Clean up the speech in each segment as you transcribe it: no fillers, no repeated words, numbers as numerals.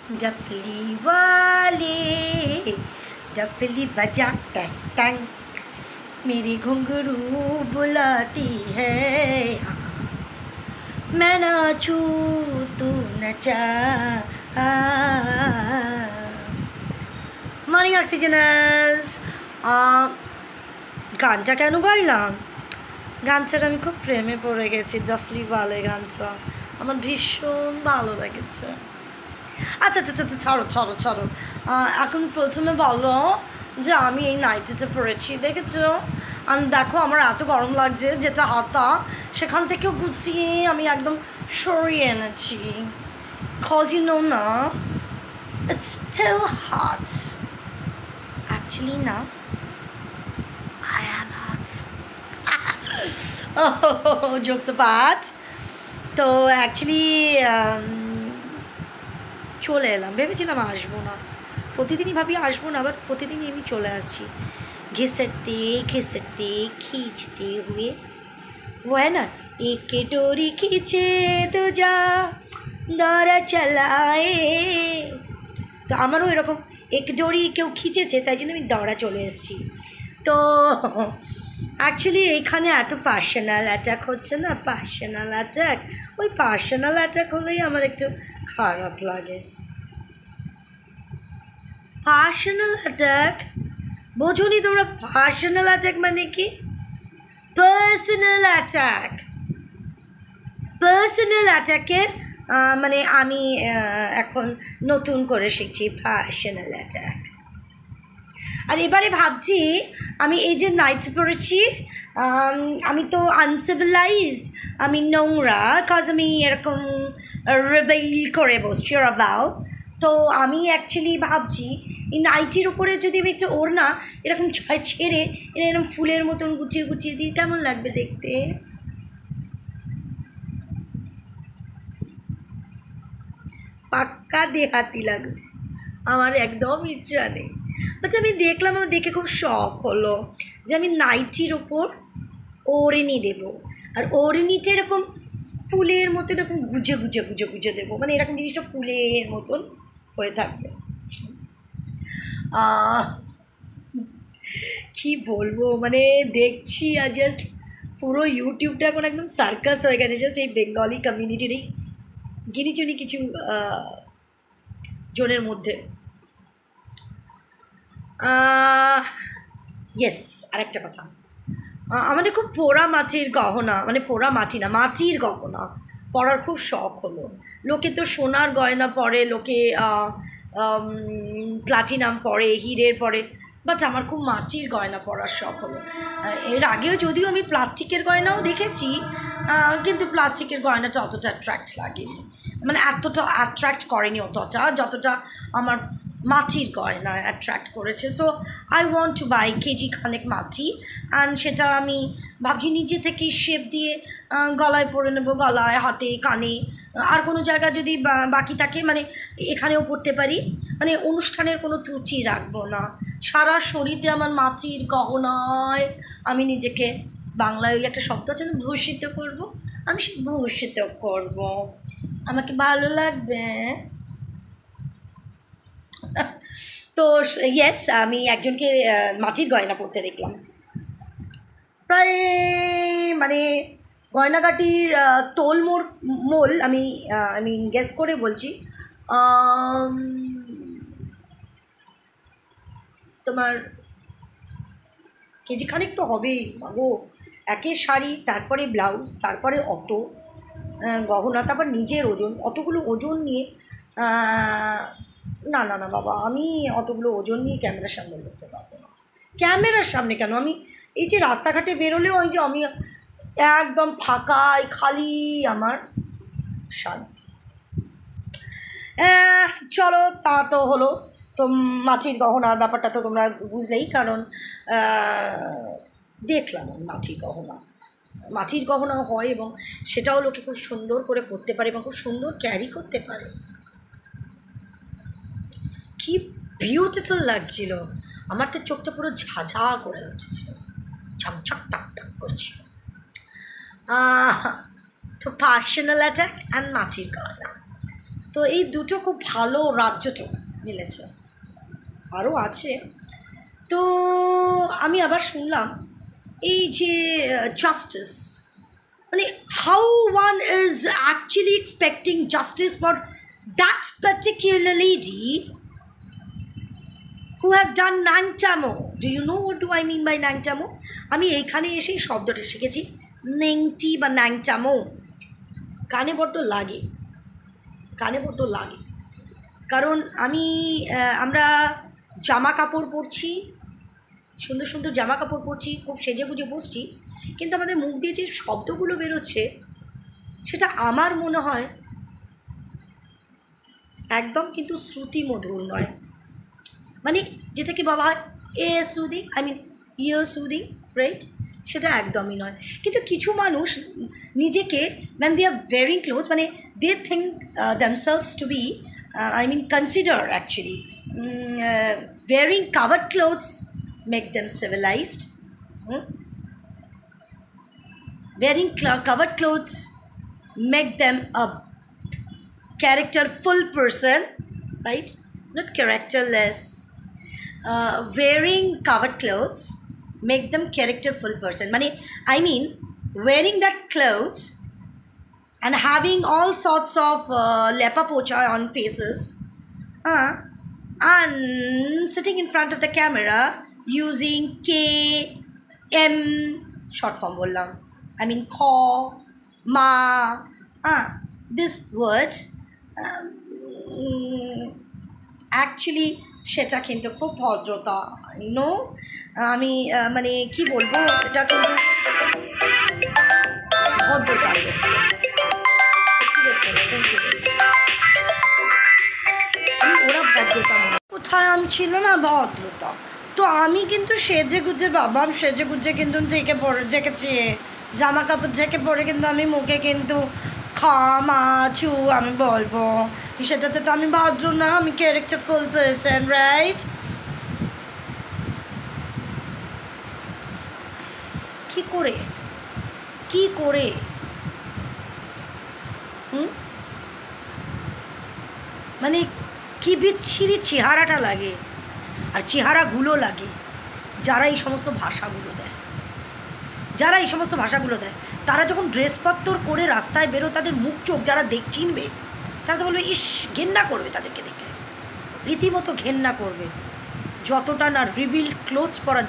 डफली वाले डफली बजा Tang Tang मेरी घुंघरू बुलाती है मैं नाचूं तू नचा मॉर्निंग ऑक्सीजनर्स গানটা কেন গাইলাম গানটার আমি খুব প্রেমে পড়ে গেছি জাফরি ওয়ালে গানটা আমার ভীষণ ভালো লেগেছে আচ্ছা আচ্ছা আচ্ছা ছাড়ো ছাড়ো ছাড়ো এখন প্রথমে বলো যে আমি এই নাইটিটা পরেছি দেখেছো আর দেখো আমার এত গরম লাগছে যেটা হাতা সেখান থেকেও গুছিয়ে আমি একদম সরিয়ে এনেছি cause you know না it's too hot actually না I am hot oh jokes apart তো অ্যাকচুয়ালি চলে এলাম ভেবেছিলাম আসবো না প্রতিদিনই ভাবি আসবো না আবার প্রতিদিনই আমি চলে আসছি घिसटते घिसटते खींचते हुए वो है ना एक डोरी खींचे तो जा दौरा चलाए তো আমারও এরকম এক ডোরি কেউ খিচেছে তাই জন্য আমি দৌড়া চলে এসেছি তো অ্যাকচুয়ালি এখানে এত পার্সোনাল অ্যাটাক হচ্ছে না পার্সোনাল অ্যাটাক ওই পার্সোনাল অ্যাটাক হলেই আমার একটু খারাপ লাগে পার্সোনাল অ্যাটাক বোঝোনি তোমরা পার্সোনাল অ্যাটাক মানে কি পার্সোনাল অ্যাটাক পার্সোনাল অ্যাটাকে মানে আমি এখন নতুন করে শিখছি পার্সোনাল অ্যাটাক আর এবারে ভাবছি আমি এই যে নাইট পরেছি আমি তো আনসিভিলাইজড আমি নোংরা কজ আমি এরকম রেবেল করে বসছি রাভাল তো আমি অ্যাকচুয়ালি ভাবছি এই নাইটির উপরে যদি আমি একটা ওড়না এরকম ছেড়ে এরকম ফুলের মতন গুছিয়ে গুছিয়ে দিই কেমন লাগবে দেখতে পাক্কা দেহাতি লাগবে আমার একদম ইচ্ছা নেই আচ্ছা আমি দেখলাম আমার দেখে খুব শখ হলো যে আমি নাইটির ওপর ওড়নি দেবো আর ওড়নিটা এরকম ফুলের মতো এরকম গুজে গুজে গুজে গুজে দেবো মানে এরকম জিনিসটা ফুলের মতন হয়ে থাকবে কি বলবো মানে দেখছি আর জাস্ট পুরো ইউটিউবটা এখন একদম সার্কাস হয়ে গেছে জাস্ট এই বেঙ্গলি কমিউনিটির এই গিনিচুনি কিছু জনের মধ্যে ইয়েস আরেকটা কথা আমাদের খুব পোড়া মাটির গহনা মানে পোড়া মাটি না মাটির গহনা পরার খুব শখ হলো লোকে তো সোনার গয়না পরে লোকে প্লাটিনাম পরে হিরের পরে বাট আমার খুব মাটির গয়না পরার শখ হলো এর আগেও যদিও আমি প্লাস্টিকের গয়নাও দেখেছি কিন্তু প্লাস্টিকের গয়নাটা অতটা অ্যাট্রাক্ট লাগেনি মানে এতটা অ্যাট্রাক্ট করেনি অতটা যতটা আমার মাটির গয়না অ্যাট্রাক্ট করেছে so I want to buy KG খানেক মাটি অ্যান্ড সেটা আমি ভাবছি নিজে থেকেই শেপ দিয়ে গলায় পরে নেবো গলায় হাতে কানে আর কোনো জায়গা যদি বাকি থাকে মানে এখানেও পরতে পারি মানে অনুষ্ঠানের কোনো ত্রুটি রাখবো না সারা শরীরে আমার মাটির গহনায় আমি নিজেকে বাংলায় ওই একটা শব্দ আছে না ভূষিত করবো আমি সে ভূষিত করবো আমাকে ভালো লাগবে তো ইয়েস আমি একজনকে মাটির গয়না পরতে দেখলাম প্রায় মানে গয়নাগাটির মোল আমি গেস করে বলছি তোমার কেজি খানিক তো হবেই গো একে শাড়ি তারপরে ব্লাউজ তারপরে অত গহনা তারপর নিজের ওজন অতগুলো ওজন নিয়ে না না না বাবা আমি অতগুলো ওজন নিয়ে ক্যামেরার সামনে বসতে পারবো না ক্যামেরার সামনে কেন আমি এই যে রাস্তাঘাটে বেরোলেও ওই যে আমি একদম ফাঁকাই খালি আমার শান্তি চলো তা তো হলো তো মাটির গহনার ব্যাপারটা তো তোমরা বুঝলেই কারণ দেখলাম আমি মাটির গহনা হয় এবং সেটাও লোকে খুব সুন্দর করে করতে পারে এবং খুব সুন্দর ক্যারি করতে পারে কি বিউটিফুল লাগছিল আমার তো চোখটা পুরো ঝাঝা করে উঠেছিল ঝকঝক তাক তাক করছিল তো পার্সোনাল অ্যাটাক অ্যান্ড মাটির গয়না তো এই দুটো খুব ভালো রাজ্যটুক মিলেছে, আরও আছে। তো আমি আবার শুনলাম এই যে জাস্টিস, মানে how one is actually expecting justice for that particular lady who has done ন্যাংটামো। Do you know what do I mean by ন্যাংটামো? আমি এইখানে এসেই শব্দটা শিখেছি, নেংটি বা ন্যাংটামো। কানে বড্ড লাগে, কানে বড্ড লাগে, কারণ আমরা জামা কাপড় পরছি, সুন্দর সুন্দর জামা কাপড় পরছি, খুব সেজে গুজে বসছি, কিন্তু আমাদের মুখ দিয়ে যে শব্দগুলো বেরোচ্ছে সেটা আমার মনে হয় একদম কিন্তু শ্রুতিমধুর নয়। মানে যেটাকে বলা হয় সুদিং, ইয়ার সুদিং, রাইট? সেটা একদমই নয়। কিন্তু কিছু মানুষ নিজেকে when they are wearing clothes, মানে they think themselves to be consider actually wearing covered clothes make them civilized. Wearing covered clothes make them a characterful person, right? Not characterless. Wearing covered clothes make them characterful person. Wearing that clothes and having all sorts of lepa pocha on faces, and sitting in front of the camera using M short form bollam, kho, ma, these words, actually সেটা কিন্তু খুব ভদ্রতা, আমি কি বলবো, এটা কিন্তু ভদ্রতা। ওরা ভদ্রতা কোথায় আমি ছিল না ভদ্রতা। তো আমি কিন্তু সেজে গুজে সেজে গুজে কিন্তু জেকেছি, জামা কাপড় ঝেঁকে পরে কিন্তু আমি মুখে কিন্তু খামাচু আমি বলবো, সেটাতে তো আমি ভদ্র না, আমি ক্যারেক্টারফুল পারসন, রাইট? কি করে কি বিচ্ছিরি চেহারাটা লাগে, আর চেহারাগুলো লাগে যারা এই সমস্ত ভাষাগুলো দেয়, তারা যখন ড্রেসপত্র করে রাস্তায় বেরো, তাদের মুখ চোখ যারা চিনবে তারা তো বলবে, ইস, ঘেন্না করবে, তাদেরকে দেখে রীতিমতো ঘেন্না করবে। যতটা না রিভিল ক্লোথস পরা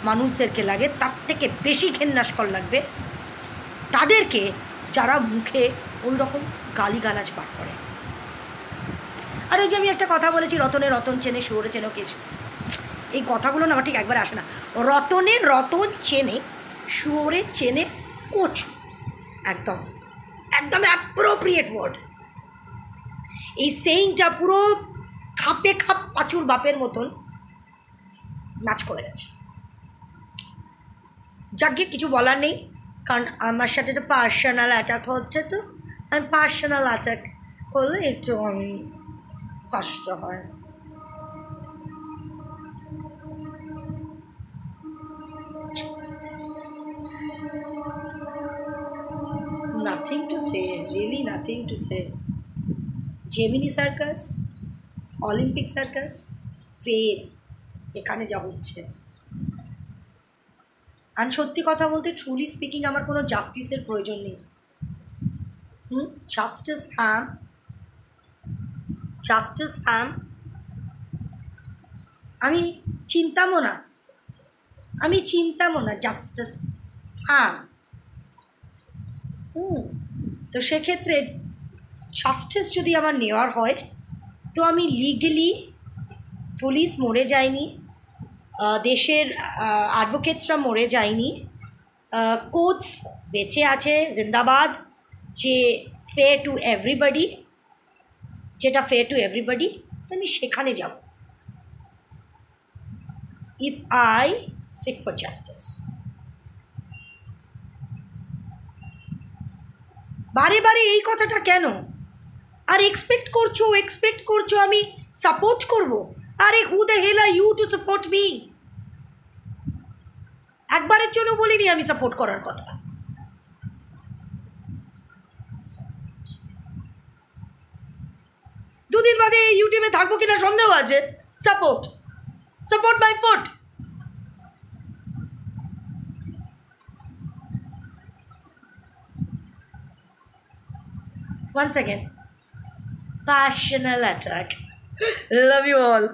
মানুষদেরকে লাগে, তার থেকে বেশি ঘেন্নাস্কর লাগবে তাদেরকে যারা মুখে ওই রকম গালিগালাজ বার করে। আর ওই যে আমি একটা কথা বলেছি, রতনে রতন চেনে শুয়োরে চেনো কিছু, এই কথাগুলো না আমার ঠিক একবারে আসে না। রতনে রতন চেনে শুয়োরে চেনে কচু, একদম অ্যাপ্রোপ্রিয়েট ওয়ার্ড। এই সেইংটা পুরো খাপে খাপ পাঁচুর বাপের মতন ম্যাচ করে গেছে। যাকে কিছু বলার নেই, কারণ আমার সাথে তো পার্সোনাল অ্যাটাক হচ্ছে, তো আমি পার্সোনাল অ্যাটাক করলে একটু আমি কষ্ট হয়। Nothing to say, really nothing to say. Gemini circus, Olympic circus, ফের এখানে যা হচ্ছে। আর সত্যি কথা বলতে, ট্রুলি স্পিকিং, আমার কোনো জাস্টিসের প্রয়োজন নেই। জাস্টিস আমি চিন্তামও না, জাস্টিস তো সেক্ষেত্রে জাস্টিস যদি আমার নেওয়ার হয়, তো আমি লিগেলি, পুলিশ মরে যায়নি, দেশের অ্যাডভোকেটসরা মরে যায়নি, কোর্টস বেঁচে আছে, জিন্দাবাদ, যে ফেয়ার টু এভরিবডি, যেটা ফেয়ার টু এভরিবডি, তো আমি সেখানে যাব, if I seek for justice. বারে বারে এই কথাটা কেন? আর এক্সপেক্ট করছো আমি সাপোর্ট করব? আরে who the hell are you to support me? একবারের জন্য বলিনি আমি সাপোর্ট করার কথা। দুদিন বাদে ইউটিউবে থাকবো কিনা সন্দেহ আছে। Support my foot. One second. Passional attack. Love you all.